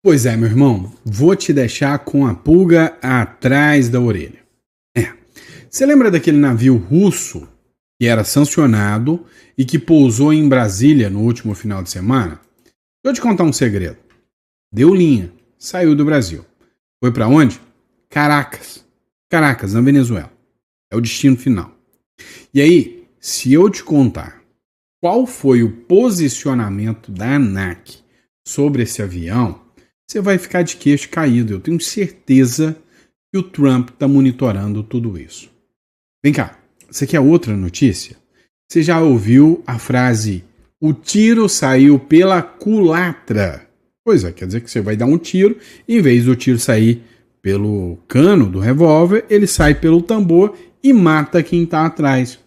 Pois é, meu irmão, vou te deixar com a pulga atrás da orelha. É. Você lembra daquele navio russo que era sancionado e que pousou em Brasília no último final de semana? Deixa eu te contar um segredo. Deu linha, saiu do Brasil. Foi para onde? Caracas. Caracas, na Venezuela. É o destino final. E aí, se eu te contar qual foi o posicionamento da ANAC sobre esse avião, você vai ficar de queixo caído. Eu tenho certeza que o Trump está monitorando tudo isso. Vem cá, você quer outra notícia? Você já ouviu a frase "o tiro saiu pela culatra"? Pois é, quer dizer que você vai dar um tiro, e em vez do tiro sair pelo cano do revólver, ele sai pelo tambor e mata quem está atrás.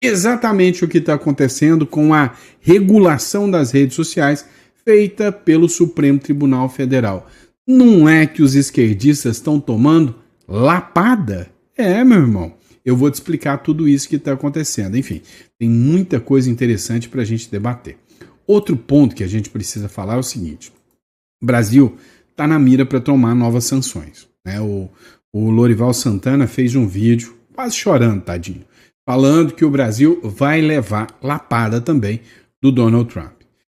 Exatamente o que está acontecendo com a regulação das redes sociais feita pelo Supremo Tribunal Federal. Não é que os esquerdistas estão tomando lapada? É, meu irmão. Eu vou te explicar tudo isso que está acontecendo. Enfim, tem muita coisa interessante para a gente debater. Outro ponto que a gente precisa falar é o seguinte. O Brasil está na mira para tomar novas sanções. Né? O Lorival Santana fez um vídeo, quase chorando, tadinho, falando que o Brasil vai levar lapada também do Donald Trump.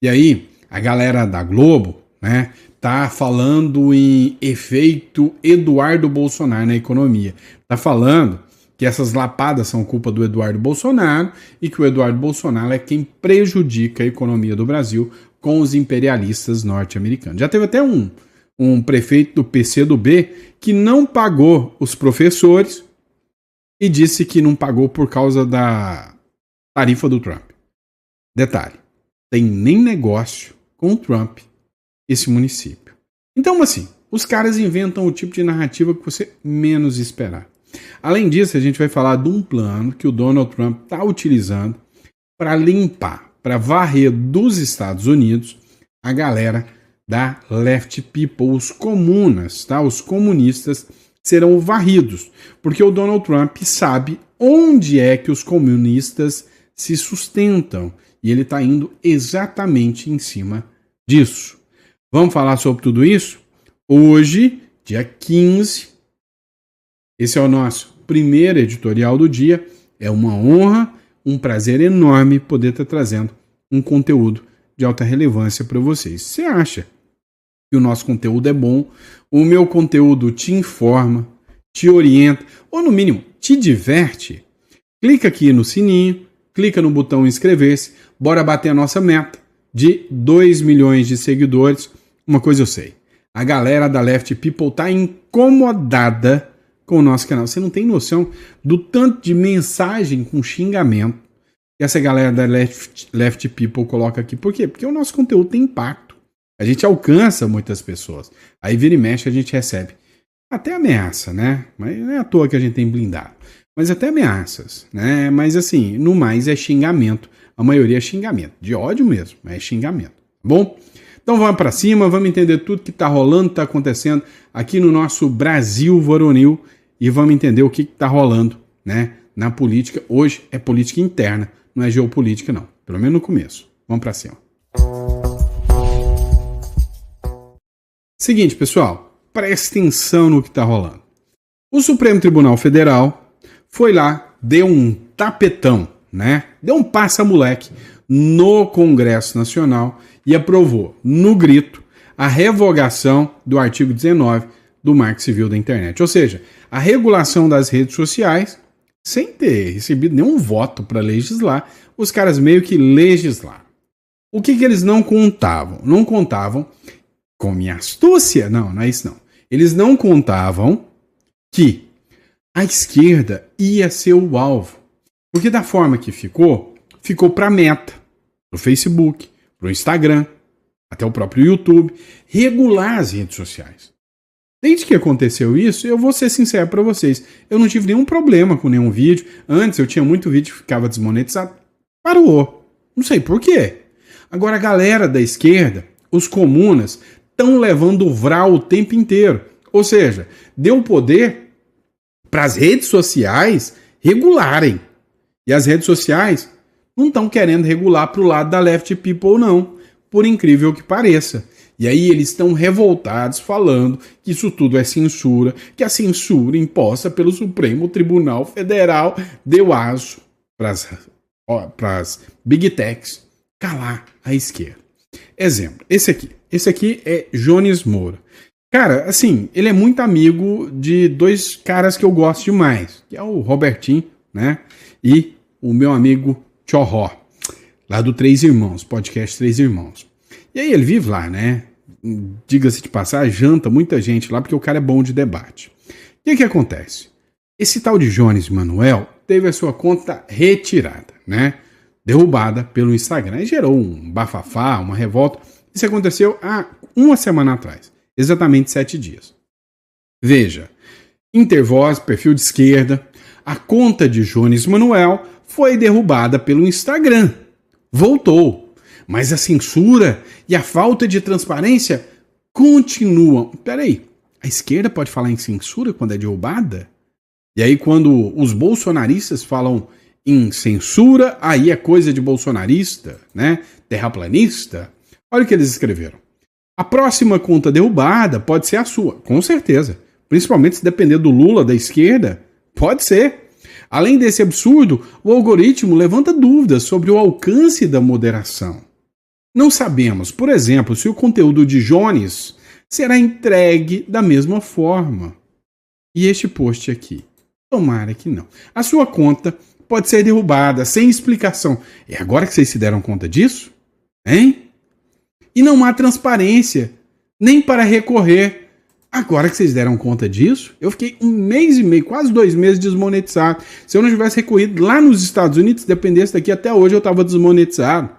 E aí, a galera da Globo, né, tá falando em efeito Eduardo Bolsonaro na economia. Tá falando que essas lapadas são culpa do Eduardo Bolsonaro e que o Eduardo Bolsonaro é quem prejudica a economia do Brasil com os imperialistas norte-americanos. Já teve até um prefeito do PCdoB que não pagou os professores e disse que não pagou por causa da tarifa do Trump. Detalhe, tem nem negócio com o Trump esse município. Então, assim, os caras inventam o tipo de narrativa que você menos esperar. Além disso, a gente vai falar de um plano que o Donald Trump está utilizando para limpar, para varrer dos Estados Unidos a galera da Left People, os comunas, tá? Os comunistas serão varridos, porque o Donald Trump sabe onde é que os comunistas se sustentam e ele está indo exatamente em cima disso. Vamos falar sobre tudo isso? Hoje, dia 15, esse é o nosso primeiro editorial do dia. É uma honra, um prazer enorme poder estar trazendo um conteúdo de alta relevância para vocês. Você acha que o nosso conteúdo é bom? O meu conteúdo te informa, te orienta, ou no mínimo, te diverte? Clica aqui no sininho, clica no botão inscrever-se, bora bater a nossa meta de 2 milhões de seguidores. Uma coisa eu sei, a galera da Left People tá incomodada com o nosso canal. Você não tem noção do tanto de mensagem com xingamento que essa galera da Left People coloca aqui. Por quê? Porque o nosso conteúdo tem impacto. A gente alcança muitas pessoas. Aí vira e mexe a gente recebe até ameaça, né? Mas não é à toa que a gente tem blindado. Mas até ameaças, né? Mas assim, no mais é xingamento. A maioria é xingamento. De ódio mesmo, mas é xingamento. Tá bom? Então vamos para cima, vamos entender tudo que está rolando, está acontecendo aqui no nosso Brasil varonil e vamos entender o que está rolando, né, na política. Hoje é política interna, não é geopolítica não, pelo menos no começo. Vamos para cima. Seguinte, pessoal, presta atenção no que está rolando. O Supremo Tribunal Federal foi lá, deu um tapetão, né, deu um passa-moleque no Congresso Nacional e aprovou, no grito, a revogação do artigo 19 do Marco Civil da Internet. Ou seja, a regulação das redes sociais, sem ter recebido nenhum voto para legislar, os caras meio que legislaram. O que eles não contavam? Não contavam, com minha astúcia, não é isso não. Eles não contavam que a esquerda ia ser o alvo. Porque da forma que ficou para a Meta, para o Facebook, para o Instagram, até o próprio YouTube, regular as redes sociais. Desde que aconteceu isso, eu vou ser sincero para vocês, eu não tive nenhum problema com nenhum vídeo. Antes eu tinha muito vídeo que ficava desmonetizado. Parou. Não sei por quê. Agora a galera da esquerda, os comunas, estão levando o vral o tempo inteiro. Ou seja, deu poder para as redes sociais regularem. E as redes sociais não estão querendo regular para o lado da Left People, não. Por incrível que pareça. E aí eles estão revoltados falando que isso tudo é censura, que a censura imposta pelo Supremo Tribunal Federal deu aso para as Big Techs calar a esquerda. Exemplo, esse aqui é Jones Moura. Cara, assim, ele é muito amigo de dois caras que eu gosto demais, que é o Robertinho, né, e o meu amigo Tchorró, lá do Três Irmãos, podcast Três Irmãos. E aí ele vive lá, né? Diga-se de passar, janta muita gente lá, porque o cara é bom de debate. O que acontece? Esse tal de Jones Manuel teve a sua conta retirada, né? Derrubada pelo Instagram. E gerou um bafafá, uma revolta. Isso aconteceu há uma semana atrás. Exatamente 7 dias. Veja, Intervoz, perfil de esquerda, a conta de Jones Manuel foi derrubada pelo Instagram. Voltou. Mas a censura e a falta de transparência continuam. Peraí, a esquerda pode falar em censura quando é derrubada? E aí quando os bolsonaristas falam em censura, aí é coisa de bolsonarista, né? Terraplanista. Olha o que eles escreveram. A próxima conta derrubada pode ser a sua, com certeza. Principalmente se depender do Lula, da esquerda, pode ser. Além desse absurdo, o algoritmo levanta dúvidas sobre o alcance da moderação. Não sabemos, por exemplo, se o conteúdo de Jones será entregue da mesma forma. E este post aqui? Tomara que não. A sua conta pode ser derrubada sem explicação. É agora que vocês se deram conta disso? Hein? E não há transparência, nem para recorrer. Agora que vocês deram conta disso, eu fiquei 1 mês e meio, quase 2 meses desmonetizado. Se eu não tivesse recorrido lá nos Estados Unidos, se dependesse daqui até hoje, eu estava desmonetizado.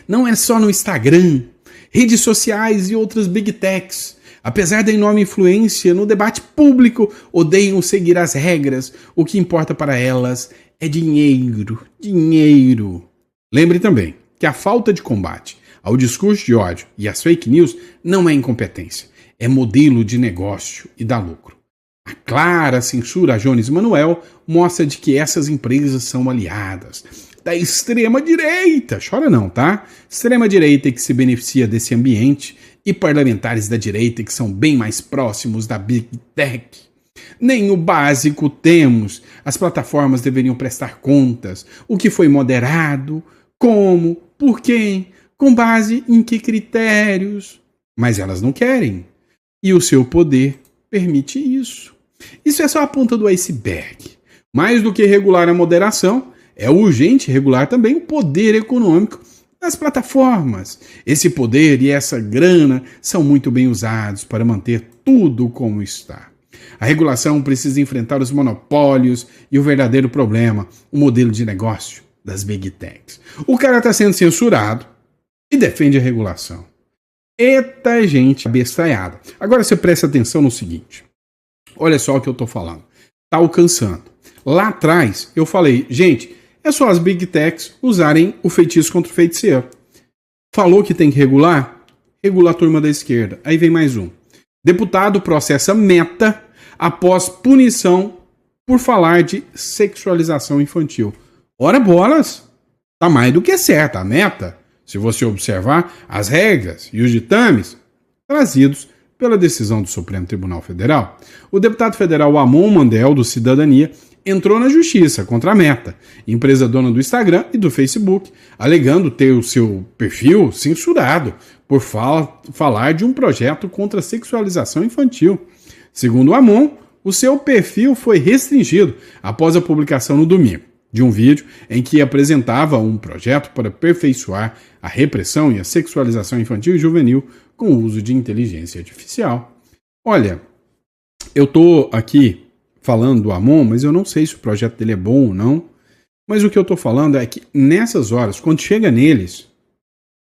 Não é só no Instagram, redes sociais e outras Big Techs. Apesar da enorme influência no debate público, odeiam seguir as regras. O que importa para elas é dinheiro, dinheiro. Lembre também que a falta de combate ao discurso de ódio e às fake news não é incompetência, é modelo de negócio e dá lucro. A clara censura a Jones Manuel mostra de que essas empresas são aliadas da extrema-direita. Chora não, tá? Extrema-direita que se beneficia desse ambiente e parlamentares da direita que são bem mais próximos da Big Tech. Nem o básico temos. As plataformas deveriam prestar contas. O que foi moderado, como, por quem, com base em que critérios. Mas elas não querem. E o seu poder permite isso. Isso é só a ponta do iceberg. Mais do que regular a moderação, é urgente regular também o poder econômico das plataformas. Esse poder e essa grana são muito bem usados para manter tudo como está. A regulação precisa enfrentar os monopólios e o verdadeiro problema, o modelo de negócio das Big Techs. O cara está sendo censurado e defende a regulação. Eita gente bestalhada. Agora você presta atenção no seguinte. Olha só o que eu estou falando. Está alcançando. Lá atrás eu falei, gente, é só as Big Techs usarem o feitiço contra o feiticeiro. Falou que tem que regular? Regula a turma da esquerda. Aí vem mais um. Deputado processa Meta após punição por falar de sexualização infantil. Ora bolas! Tá mais do que certa a Meta, se você observar as regras e os ditames trazidos pela decisão do Supremo Tribunal Federal. O deputado federal Amon Mandel, do Cidadania, entrou na justiça contra a Meta, empresa dona do Instagram e do Facebook, alegando ter o seu perfil censurado por falar de um projeto contra a sexualização infantil. Segundo Amon, o seu perfil foi restringido após a publicação no domingo de um vídeo em que apresentava um projeto para aperfeiçoar a repressão e a sexualização infantil e juvenil com o uso de inteligência artificial. Olha, eu tô aqui falando do Amon, mas eu não sei se o projeto dele é bom ou não. Mas o que eu tô falando é que nessas horas, quando chega neles,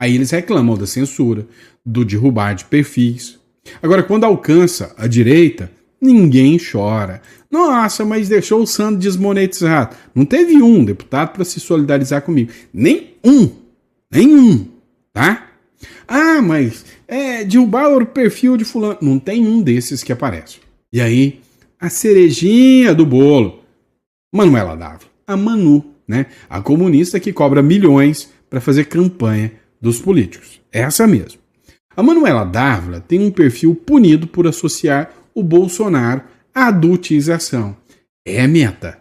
aí eles reclamam da censura, do derrubar de perfis. Agora, quando alcança a direita, ninguém chora. Nossa, mas deixou o Sandro desmonetizado. Não teve um deputado para se solidarizar comigo. Nenhum, tá? Ah, mas derrubar o perfil de fulano. Não tem um desses que aparece. E aí, a cerejinha do bolo, Manuela Dávila, a Manu, né? A comunista que cobra milhões para fazer campanha dos políticos. Essa mesmo. A Manuela Dávila tem um perfil punido por associar o Bolsonaro à adultização. É meta,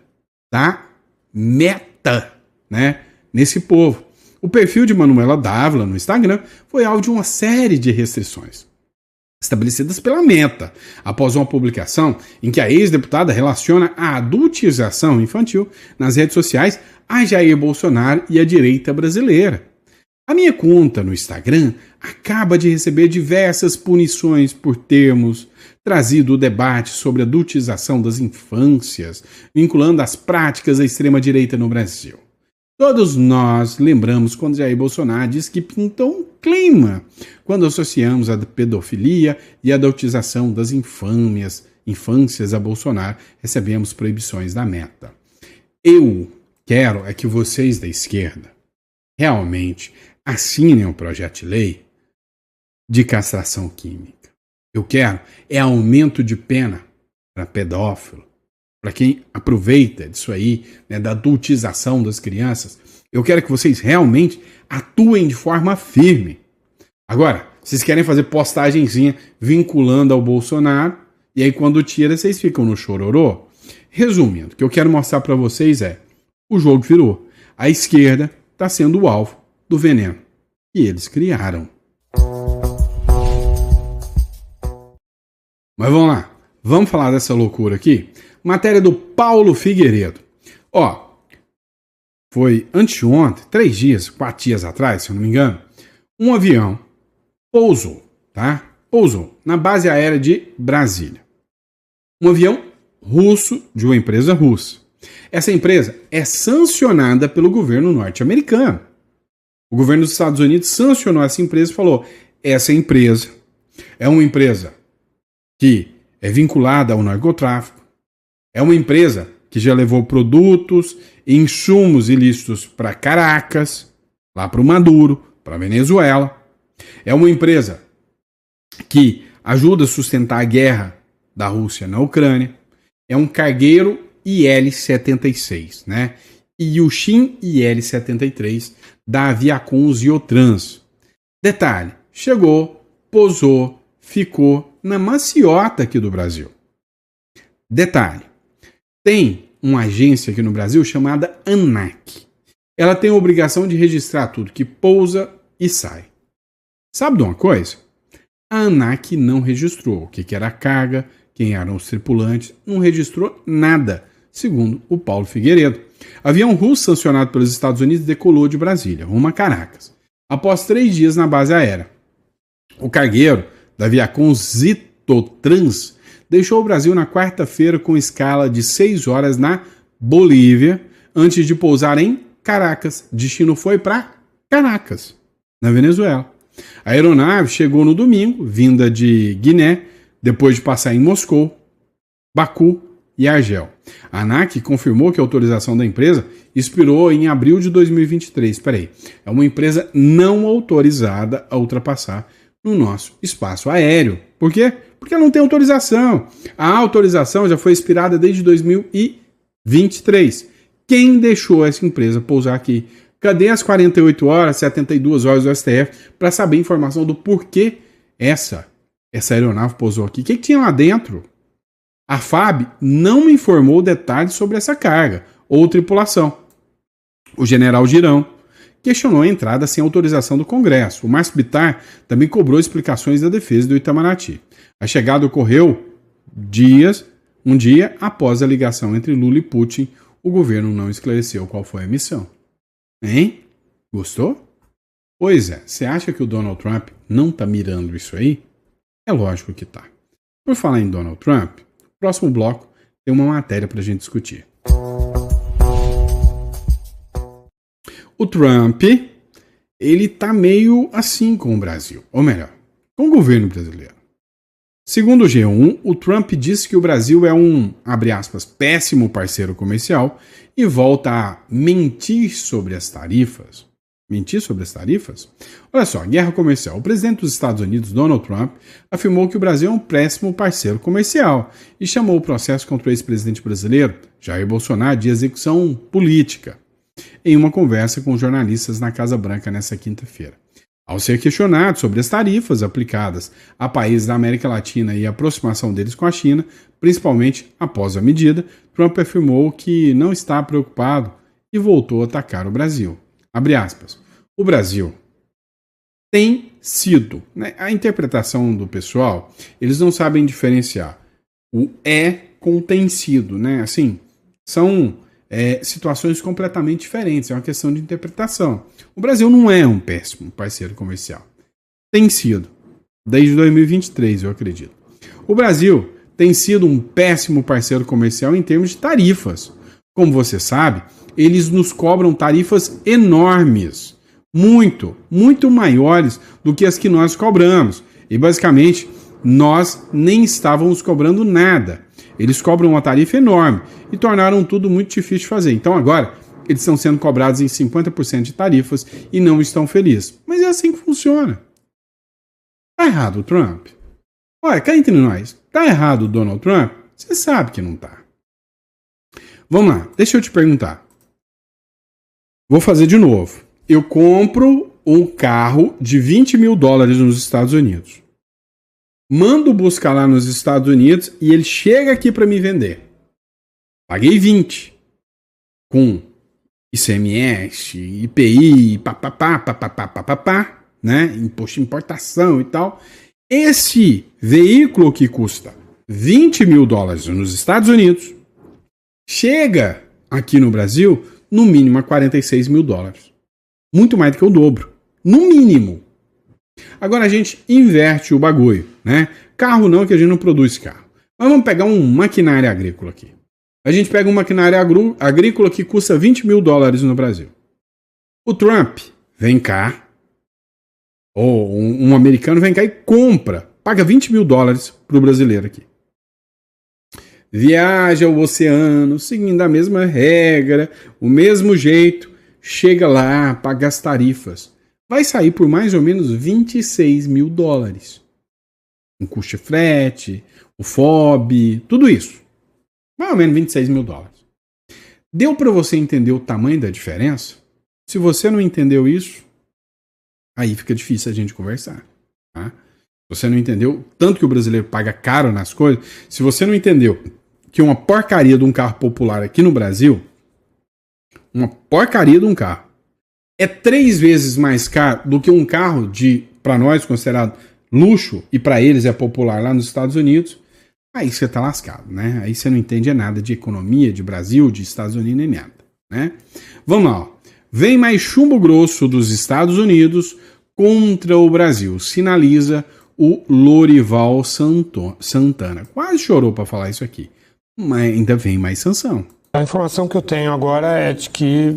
tá? Meta, né? Nesse povo. O perfil de Manuela Dávila no Instagram foi alvo de uma série de restrições estabelecidas pela Meta, após uma publicação em que a ex-deputada relaciona a adultização infantil nas redes sociais a Jair Bolsonaro e a direita brasileira. A minha conta no Instagram acaba de receber diversas punições por termos trazido o debate sobre a adultização das infâncias, vinculando as práticas da extrema-direita no Brasil. Todos nós lembramos quando Jair Bolsonaro diz que pintou um clima quando associamos a pedofilia e a adultização das infâncias a Bolsonaro, recebemos proibições da Meta. Eu quero é que vocês da esquerda realmente assinem um projeto de lei de castração química. Eu quero é aumento de pena para pedófilo, para quem aproveita disso aí, né, da adultização das crianças. Eu quero que vocês realmente atuem de forma firme. Agora, vocês querem fazer postagenzinha vinculando ao Bolsonaro, e aí quando tira, vocês ficam no chororô. Resumindo, o que eu quero mostrar para vocês é, o jogo virou. A esquerda está sendo o alvo do veneno que eles criaram. Mas vamos lá, vamos falar dessa loucura aqui? Matéria do Paulo Figueiredo. Ó, foi anteontem, 4 dias atrás, se eu não me engano, um avião pousou, tá? Pousou na base aérea de Brasília. Um avião russo, de uma empresa russa. Essa empresa é sancionada pelo governo norte-americano. O governo dos Estados Unidos sancionou essa empresa e falou: essa empresa é uma empresa que é vinculada ao narcotráfico, é uma empresa que já levou produtos e insumos ilícitos para Caracas, lá para o Maduro, para a Venezuela. É uma empresa que ajuda a sustentar a guerra da Rússia na Ucrânia. É um cargueiro IL-76, né? E o Shin IL-73 da Aviacons e Otrans. Detalhe, chegou, pousou, ficou na maciota aqui do Brasil. Detalhe, tem uma agência aqui no Brasil chamada ANAC. Ela tem a obrigação de registrar tudo que pousa e sai. Sabe de uma coisa? A ANAC não registrou o que era a carga, quem eram os tripulantes, não registrou nada, segundo o Paulo Figueiredo. Avião russo sancionado pelos Estados Unidos decolou de Brasília, rumo a Caracas, após 3 dias na base aérea. O cargueiro da Aviacons e Otrans deixou o Brasil na quarta-feira com escala de 6 horas na Bolívia, antes de pousar em Caracas. Destino foi para Caracas, na Venezuela. A aeronave chegou no domingo, vinda de Guiné, depois de passar em Moscou, Baku e Argel. A ANAC confirmou que a autorização da empresa expirou em abril de 2023. É uma empresa não autorizada a ultrapassar no nosso espaço aéreo. Por quê? Porque ela não tem autorização. A autorização já foi expirada desde 2023. Quem deixou essa empresa pousar aqui? Cadê as 48 horas, 72 horas do STF para saber a informação do porquê essa aeronave pousou aqui? O que tinha lá dentro? A FAB não me informou detalhes sobre essa carga ou tripulação. O general Girão questionou a entrada sem autorização do Congresso. O Márcio Bittar também cobrou explicações da defesa do Itamaraty. A chegada ocorreu um dia após a ligação entre Lula e Putin. O governo não esclareceu qual foi a missão. Hein? Gostou? Pois é, você acha que o Donald Trump não está mirando isso aí? É lógico que tá. Por falar em Donald Trump, no próximo bloco tem uma matéria para a gente discutir. O Trump, ele tá meio assim com o Brasil, ou melhor, com o governo brasileiro. Segundo o G1, o Trump disse que o Brasil é um, abre aspas, péssimo parceiro comercial e volta a mentir sobre as tarifas. Mentir sobre as tarifas? Olha só, guerra comercial. O presidente dos Estados Unidos, Donald Trump, afirmou que o Brasil é um péssimo parceiro comercial e chamou o processo contra o ex-presidente brasileiro, Jair Bolsonaro, de execução política, em uma conversa com jornalistas na Casa Branca nesta quinta-feira. Ao ser questionado sobre as tarifas aplicadas a países da América Latina e a aproximação deles com a China, principalmente após a medida, Trump afirmou que não está preocupado e voltou a atacar o Brasil. Abre aspas. O Brasil tem sido, né, a interpretação do pessoal, eles não sabem diferenciar o com o tem sido, né? Assim, são situações completamente diferentes, é uma questão de interpretação. O Brasil não é um péssimo parceiro comercial. Tem sido, desde 2023, eu acredito. O Brasil tem sido um péssimo parceiro comercial em termos de tarifas. Como você sabe, eles nos cobram tarifas enormes, muito maiores do que as que nós cobramos. E basicamente, nós nem estávamos cobrando nada. Eles cobram uma tarifa enorme e tornaram tudo muito difícil de fazer. Então agora, eles estão sendo cobrados em 50% de tarifas e não estão felizes. Mas é assim que funciona. Tá errado o Trump? Olha, cá entre nós, tá errado o Donald Trump? Você sabe que não tá. Vamos lá, deixa eu te perguntar. Vou fazer de novo. Eu compro um carro de $20 mil nos Estados Unidos. Mando buscar lá nos Estados Unidos e ele chega aqui para me vender. Paguei 20. Com ICMS, IPI, papapá, né? Imposto de importação e tal. Esse veículo que custa $20 mil nos Estados Unidos chega aqui no Brasil no mínimo a $46 mil. Muito mais do que o dobro. No mínimo. Agora a gente inverte o bagulho, né? Carro não, que a gente não produz carro. Mas vamos pegar um maquinário agrícola aqui. A gente pega um maquinário agrícola que custa $20 mil no Brasil. O Trump vem cá, ou um americano vem cá e compra, paga $20 mil para o brasileiro aqui. Viaja o oceano, seguindo a mesma regra, o mesmo jeito, chega lá, paga as tarifas. Vai sair por mais ou menos $26 mil. Um custo de frete, o FOB, tudo isso. Mais ou menos $26 mil. Deu para você entender o tamanho da diferença? Se você não entendeu isso, aí fica difícil a gente conversar. Tá? Se você não entendeu tanto que o brasileiro paga caro nas coisas, se você não entendeu que uma porcaria de um carro popular aqui no Brasil, uma porcaria de um carro, é 3 vezes mais caro do que um carro de, para nós, considerado luxo, e para eles é popular lá nos Estados Unidos, aí você tá lascado, né? Aí você não entende nada de economia, de Brasil, de Estados Unidos, nem nada, né? Vamos lá, ó. Vem mais chumbo grosso dos Estados Unidos contra o Brasil, sinaliza o Lorival Santana. Quase chorou para falar isso aqui, mas ainda vem mais sanção. A informação que eu tenho agora é de que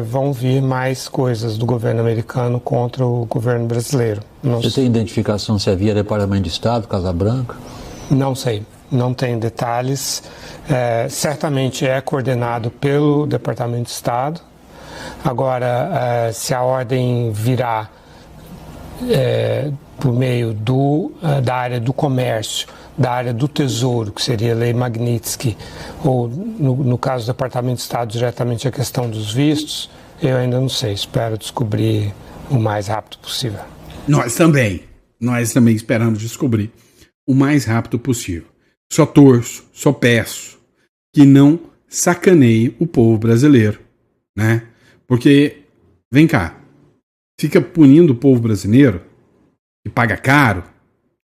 vão vir mais coisas do governo americano contra o governo brasileiro. Você tem identificação se havia Departamento de Estado, Casa Branca? Não sei, não tenho detalhes. Certamente é coordenado pelo Departamento de Estado. Agora, se a ordem virá por meio da área do comércio, da área do Tesouro, que seria a Lei Magnitsky, ou no caso do Departamento de Estado, diretamente a questão dos vistos, eu ainda não sei, espero descobrir o mais rápido possível. Nós também esperamos descobrir o mais rápido possível. Só torço, só peço que não sacaneie o povo brasileiro, né? Porque, vem cá, fica punindo o povo brasileiro, que paga caro,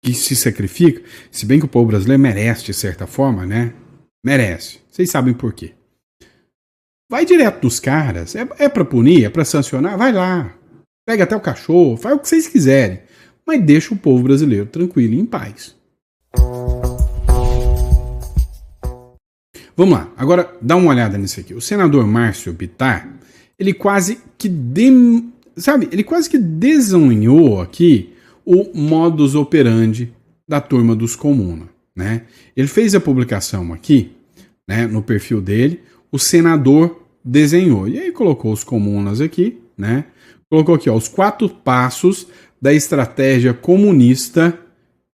que se sacrifica, se bem que o povo brasileiro merece, de certa forma, né? Merece. Vocês sabem por quê. Vai direto nos caras. É pra punir, é pra sancionar? Vai lá. Pega até o cachorro, faz o que vocês quiserem. Mas deixa o povo brasileiro tranquilo e em paz. Vamos lá. Agora, dá uma olhada nisso aqui. O senador Márcio Bittar, ele quase que desunhou aqui o modus operandi da turma dos Comuna, né? Ele fez a publicação aqui, né, no perfil dele, o senador desenhou, e aí colocou os comunas aqui, né? Colocou aqui, ó, os 4 passos da estratégia comunista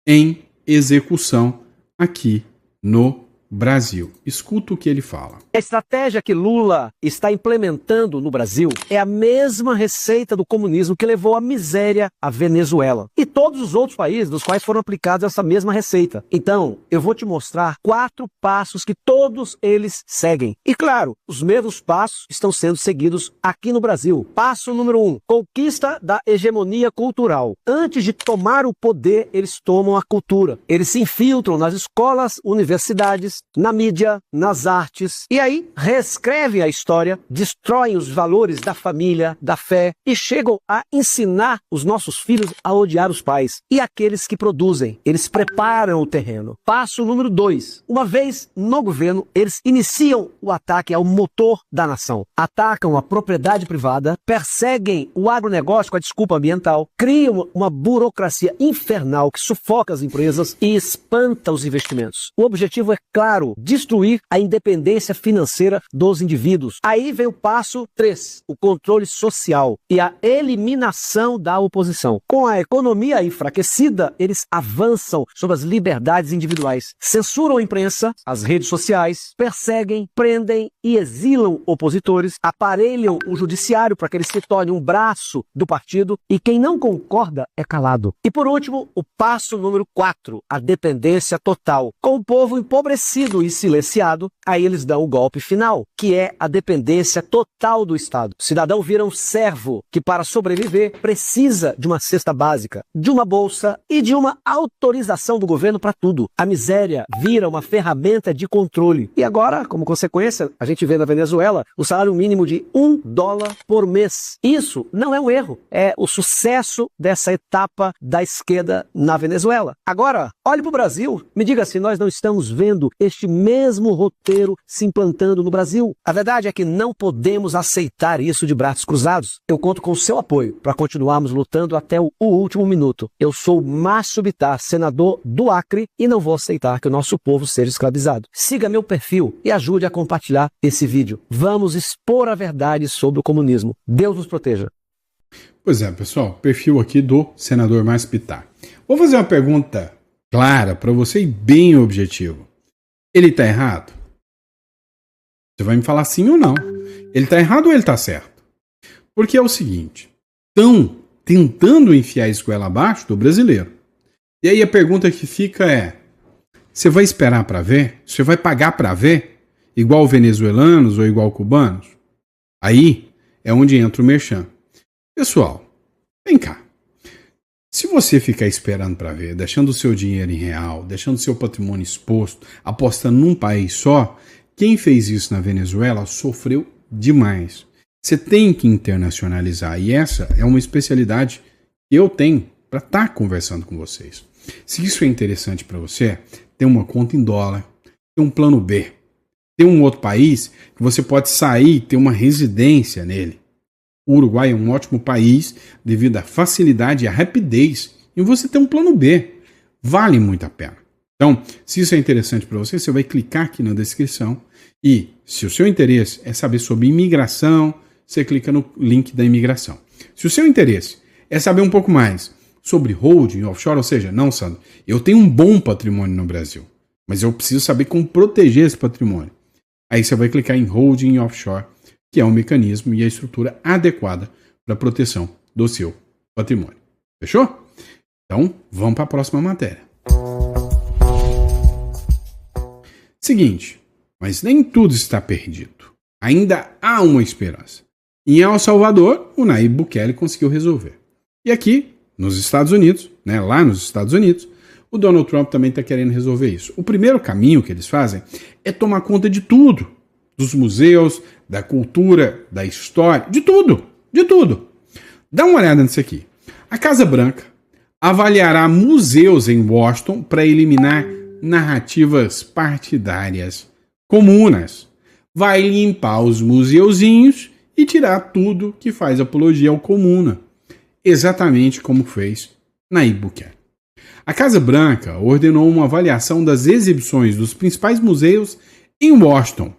em execução aqui no Brasil. Escuta o que ele fala. A estratégia que Lula está implementando no Brasil é a mesma receita do comunismo que levou à miséria a Venezuela e todos os outros países dos quais foram aplicados essa mesma receita. Então, eu vou te mostrar 4 passos que todos eles seguem. E claro, os mesmos passos estão sendo seguidos aqui no Brasil. Passo número 1, conquista da hegemonia cultural. Antes de tomar o poder, eles tomam a cultura. Eles se infiltram nas escolas, universidades, na mídia, nas artes, e aí reescrevem a história, destroem os valores da família, da fé, e chegam a ensinar os nossos filhos a odiar os pais. E aqueles que produzem, eles preparam o terreno. Passo número 2. Uma vez no governo, eles iniciam o ataque ao motor da nação. Atacam a propriedade privada, perseguem o agronegócio com a desculpa ambiental, criam uma burocracia infernal que sufoca as empresas e espanta os investimentos. O objetivo é, claro, destruir a independência financeira dos indivíduos. Aí vem o passo 3, o controle social e a eliminação da oposição. Com a economia enfraquecida, eles avançam sobre as liberdades individuais, censuram a imprensa, as redes sociais, perseguem, prendem e exilam opositores, aparelham o judiciário para que ele se torne um braço do partido e quem não concorda é calado. E por último, o passo número 4, a dependência total. Com o povo empobrecido e silenciado, aí eles dão o golpe final, que é a dependência total do Estado. O cidadão vira um servo que, para sobreviver, precisa de uma cesta básica, de uma bolsa e de uma autorização do governo para tudo. A miséria vira uma ferramenta de controle. E agora, como consequência, a gente vê na Venezuela o salário mínimo de $1 por mês. Isso não é um erro, é o sucesso dessa etapa da esquerda na Venezuela. Agora, olhe para o Brasil, me diga se nós não estamos vendo este mesmo roteiro se implantando no Brasil. A verdade é que não podemos aceitar isso de braços cruzados. Eu conto com o seu apoio para continuarmos lutando até o último minuto. Eu sou Márcio Bittar, senador do Acre, e não vou aceitar que o nosso povo seja escravizado. Siga meu perfil e ajude a compartilhar esse vídeo. Vamos expor a verdade sobre o comunismo. Deus nos proteja. Pois é, pessoal, perfil aqui do senador Márcio Bittar. Vou fazer uma pergunta clara para você e bem objetivo. Ele está errado? Você vai me falar sim ou não. Ele está errado ou ele está certo? Porque é o seguinte, estão tentando enfiar a esgoela abaixo do brasileiro. E aí a pergunta que fica é, você vai esperar para ver? Você vai pagar para ver? Igual venezuelanos ou igual cubanos? Aí é onde entra o merchan. Pessoal, vem cá. Se você ficar esperando para ver, deixando o seu dinheiro em real, deixando o seu patrimônio exposto, apostando num país só, quem fez isso na Venezuela sofreu demais. Você tem que internacionalizar e essa é uma especialidade que eu tenho para estar conversando com vocês. Se isso é interessante para você, tem uma conta em dólar, tem um plano B, tem um outro país que você pode sair e ter uma residência nele. O Uruguai é um ótimo país devido à facilidade e à rapidez em você ter um plano B. Vale muito a pena. Então, se isso é interessante para você, você vai clicar aqui na descrição e, se o seu interesse é saber sobre imigração, você clica no link da imigração. Se o seu interesse é saber um pouco mais sobre holding offshore, ou seja, não, Sandro, eu tenho um bom patrimônio no Brasil, mas eu preciso saber como proteger esse patrimônio. Aí você vai clicar em holding offshore, que é o mecanismo e a estrutura adequada para a proteção do seu patrimônio. Fechou? Então, vamos para a próxima matéria. Seguinte, mas nem tudo está perdido. Ainda há uma esperança. Em El Salvador, o Nayib Bukele conseguiu resolver. E aqui, nos Estados Unidos, lá nos Estados Unidos, o Donald Trump também está querendo resolver isso. O primeiro caminho que eles fazem é tomar conta de tudo. Dos museus, da cultura, da história, de tudo, de tudo. Dá uma olhada nisso aqui. A Casa Branca avaliará museus em Washington para eliminar narrativas partidárias comunas. Vai limpar os museuzinhos e tirar tudo que faz apologia ao comuna. Exatamente como fez Nayib Bukele. A Casa Branca ordenou uma avaliação das exibições dos principais museus em Washington,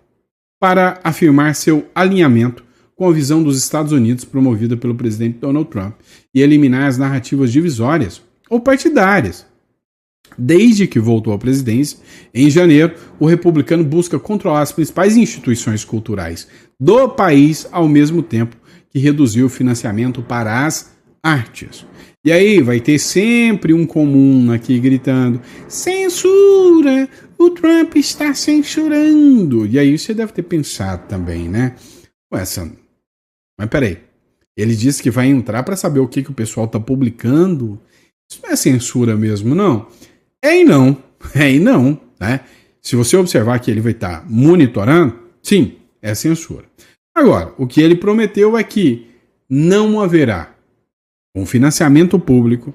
para afirmar seu alinhamento com a visão dos Estados Unidos promovida pelo presidente Donald Trump e eliminar as narrativas divisórias ou partidárias. Desde que voltou à presidência, em janeiro, o republicano busca controlar as principais instituições culturais do país, ao mesmo tempo que reduziu o financiamento para as artes. E aí vai ter sempre um comum aqui gritando: censura! O Trump está censurando! E aí você deve ter pensado também, né? Ué, Sandro, mas peraí. Ele disse que vai entrar para saber o que o pessoal está publicando. Isso não é censura mesmo, não? É e não, né? Se você observar que ele vai estar monitorando, sim, é censura. Agora, o que ele prometeu é que não haverá um financiamento público,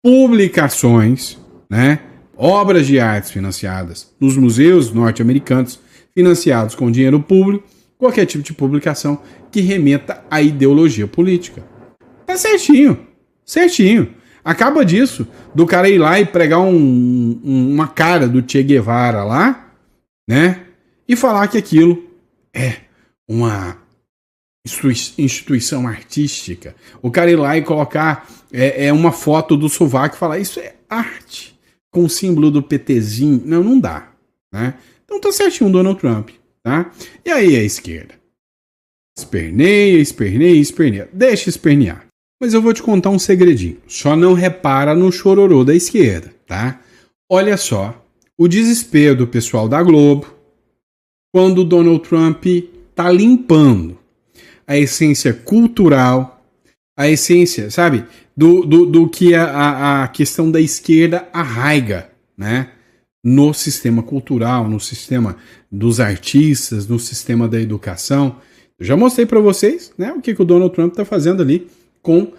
publicações, né? Obras de artes financiadas nos museus norte-americanos, financiados com dinheiro público, qualquer tipo de publicação que remeta à ideologia política. Tá certinho, certinho. Acaba disso, do cara ir lá e pregar uma cara do Che Guevara lá, né? E falar que aquilo é uma instituição artística. O cara ir lá e colocar uma foto do sovaco e falar: isso é arte, com o símbolo do PTzinho. Não, não dá, né? Então tá certinho o Donald Trump, tá? E aí a esquerda? Esperneia. Deixa espernear. Mas eu vou te contar um segredinho. Só não repara no chororô da esquerda, tá? Olha só o desespero do pessoal da Globo quando o Donald Trump tá limpando a essência cultural, a essência, sabe, do que a questão da esquerda arraiga, né? No sistema cultural, no sistema dos artistas, no sistema da educação. Eu já mostrei para vocês, né, o que o Donald Trump tá fazendo ali com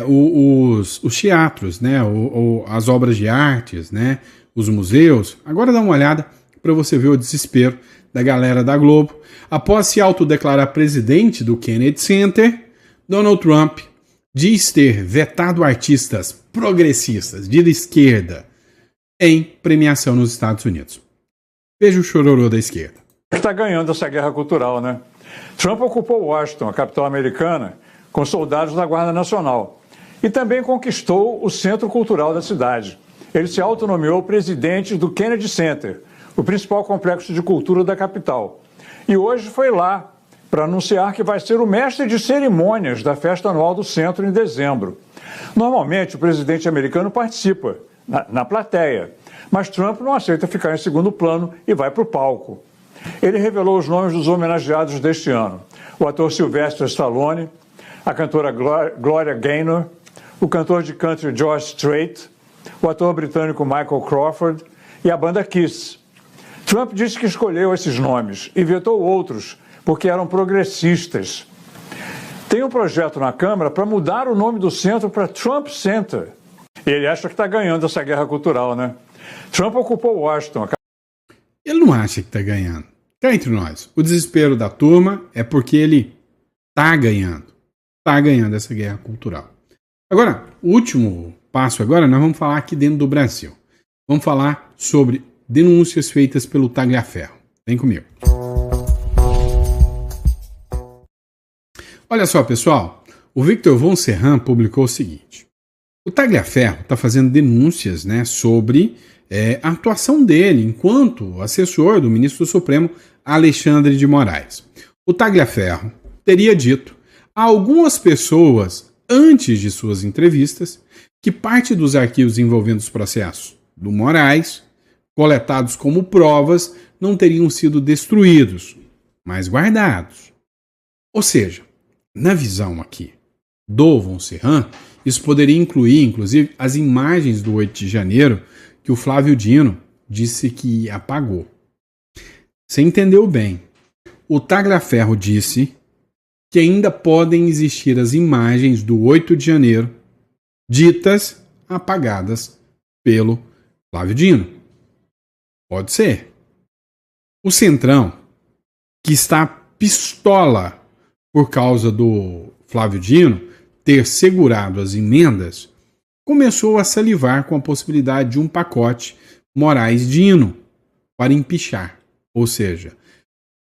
os teatros, né, as obras de artes, né, os museus. Agora dá uma olhada para você ver o desespero da galera da Globo. Após se autodeclarar presidente do Kennedy Center, Donald Trump diz ter vetado artistas progressistas de esquerda em premiação nos Estados Unidos. Veja o chororô da esquerda. Está ganhando essa guerra cultural, né? Trump ocupou Washington, a capital americana, com soldados da Guarda Nacional. E também conquistou o centro cultural da cidade. Ele se autonomeou presidente do Kennedy Center, o principal complexo de cultura da capital. E hoje foi lá para anunciar que vai ser o mestre de cerimônias da festa anual do centro em dezembro. Normalmente, o presidente americano participa na plateia, mas Trump não aceita ficar em segundo plano e vai para o palco. Ele revelou os nomes dos homenageados deste ano: o ator Sylvester Stallone, a cantora Gloria Gaynor, o cantor de country George Strait, o ator britânico Michael Crawford e a banda Kiss. Trump disse que escolheu esses nomes e vetou outros porque eram progressistas. Tem um projeto na Câmara para mudar o nome do centro para Trump Center. E ele acha que está ganhando essa guerra cultural, né? Trump ocupou Washington. Ele não acha que está ganhando. Cá entre nós, o desespero da turma é porque ele está ganhando. Está ganhando essa guerra cultural. Agora, o último passo agora, nós vamos falar aqui dentro do Brasil. Vamos falar sobre denúncias feitas pelo Tagliaferro. Vem comigo. Olha só, pessoal. O Victor Von Serran publicou o seguinte. O Tagliaferro está fazendo denúncias, né, sobre a atuação dele enquanto assessor do ministro do Supremo, Alexandre de Moraes. O Tagliaferro teria dito a algumas pessoas, antes de suas entrevistas, que parte dos arquivos envolvendo os processos do Moraes, coletados como provas, não teriam sido destruídos, mas guardados. Ou seja, na visão aqui do Von Serran, isso poderia incluir, inclusive, as imagens do 8 de janeiro que o Flávio Dino disse que apagou. Você entendeu bem. O Tagliaferro disse que ainda podem existir as imagens do 8 de janeiro ditas apagadas pelo Flávio Dino. Pode ser. O Centrão, que está pistola por causa do Flávio Dino ter segurado as emendas, começou a salivar com a possibilidade de um pacote Moraes-Dino para empichar. Ou seja,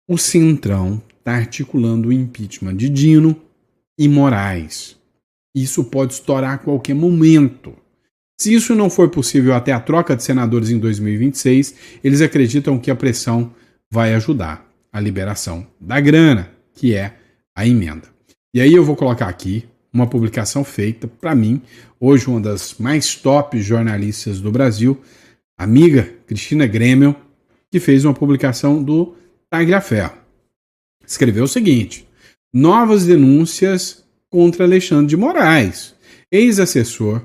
o Centrão está articulando o impeachment de Dino e Moraes. Isso pode estourar a qualquer momento. Se isso não for possível até a troca de senadores em 2026, eles acreditam que a pressão vai ajudar a liberação da grana, que é a emenda. E aí eu vou colocar aqui uma publicação feita, para mim, hoje uma das mais top jornalistas do Brasil, amiga Cristina Grêmio, que fez uma publicação do Tagliaferro. Escreveu o seguinte: novas denúncias contra Alexandre de Moraes. Ex-assessor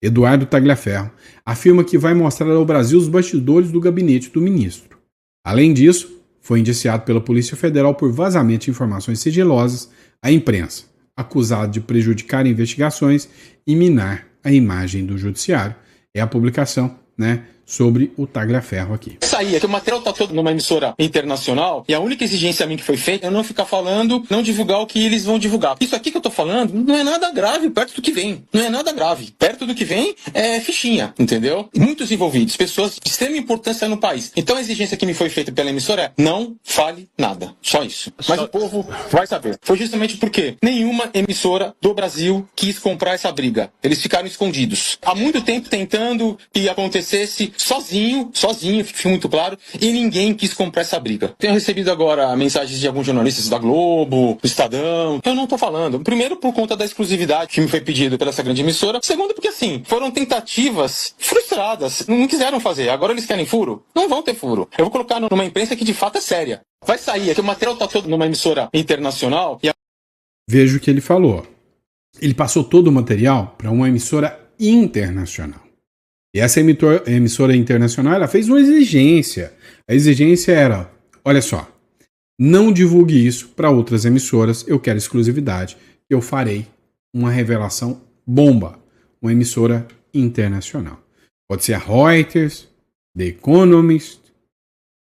Eduardo Tagliaferro afirma que vai mostrar ao Brasil os bastidores do gabinete do ministro. Além disso, foi indiciado pela Polícia Federal por vazamento de informações sigilosas à imprensa, acusado de prejudicar investigações e minar a imagem do judiciário. É a publicação, né, sobre o Tagliaferro aqui. Isso aí, é que o material está todo numa emissora internacional e a única exigência a mim que foi feita é não ficar falando, não divulgar o que eles vão divulgar. Isso aqui que eu tô falando não é nada grave perto do que vem. Não é nada grave. Perto do que vem é fichinha, entendeu? Muitos envolvidos, pessoas de extrema importância no país. Então a exigência que me foi feita pela emissora é não fale nada. Só isso. Mas o povo vai saber. Foi justamente porque nenhuma emissora do Brasil quis comprar essa briga. Eles ficaram escondidos. Há muito tempo tentando que acontecesse sozinho, fique muito claro, e ninguém quis comprar essa briga. Tenho recebido agora mensagens de alguns jornalistas da Globo, do Estadão. Eu não tô falando. Primeiro, por conta da exclusividade que me foi pedido pela essa grande emissora. Segundo, porque assim, foram tentativas frustradas. Não quiseram fazer. Agora eles querem furo? Não vão ter furo. Eu vou colocar numa imprensa que de fato é séria. Vai sair, é que o material tá todo numa emissora internacional e Veja o que ele falou. Ele passou todo o material para uma emissora internacional. E essa emissora internacional, ela fez uma exigência. A exigência era, olha só, não divulgue isso para outras emissoras, eu quero exclusividade, eu farei uma revelação bomba, uma emissora internacional. Pode ser a Reuters, The Economist,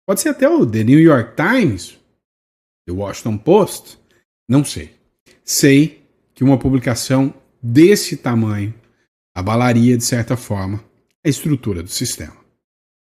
pode ser até o The New York Times, The Washington Post, não sei. Sei que uma publicação desse tamanho abalaria, de certa forma, a estrutura do sistema.